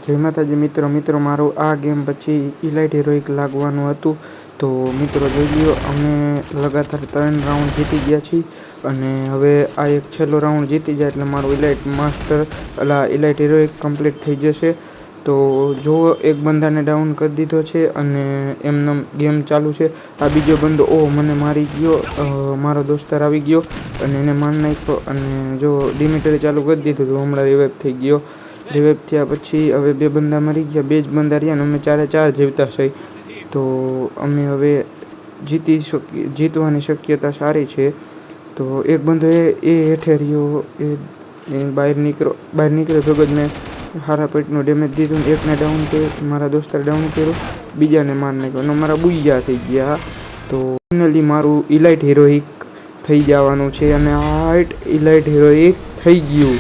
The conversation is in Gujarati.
જય માતાજી મિત્રો મારું આ ગેમ પછી ઇલાઇટ હિરોઇક લાગવાનું હતું. તો મિત્રો જોઈ લો, અમે લગાતાર 3 રાઉન્ડ જીતી ગયા છીએ અને હવે આ એક છેલ્લો રાઉન્ડ જીતી જાય એટલે મારું ઇલાઇટ માસ્ટર ઇલાઇટ હિરોઇક કમ્પ્લીટ થઈ જશે. તો જો એક બંદાને ડાઉન કરી દીધો છે અને એમનો ગેમ ચાલુ છે. આ બીજો બંદો મને મારી ગયો, મારો દોસ્તાર આવી ગયો અને એને માર નાખ્યો. અને જો ડિમિટરે ચાલુ કરી દીધું તો હમણાં રિવાઇવ થઈ ગયો. રિવાઇવ થયા પછી હવે 2 બંદા મરી ગયા, 2 જ બંદા રહ્યા અને અમે 4 જીવતા છે. તો અમે હવે જીતવાની શક્યતા સારી છે. તો એક બંદો એ હેઠે રહ્યો, એ બહાર નીકળ્યો ભગતને હારા પેટનું ડેમેજ દીધું. એકને ડાઉન કર્યો, મારા દોસ્તાર ડાઉન કર્યો, બીજાને માર નાખ્યો અને મારા બુઈયા થઈ ગયા. તો ફાઇનલી મારું ઇલાઇટ હિરોઇક થઈ જવાનું છે અને આ ઇલાઇટ હિરોઇક થઈ ગયું.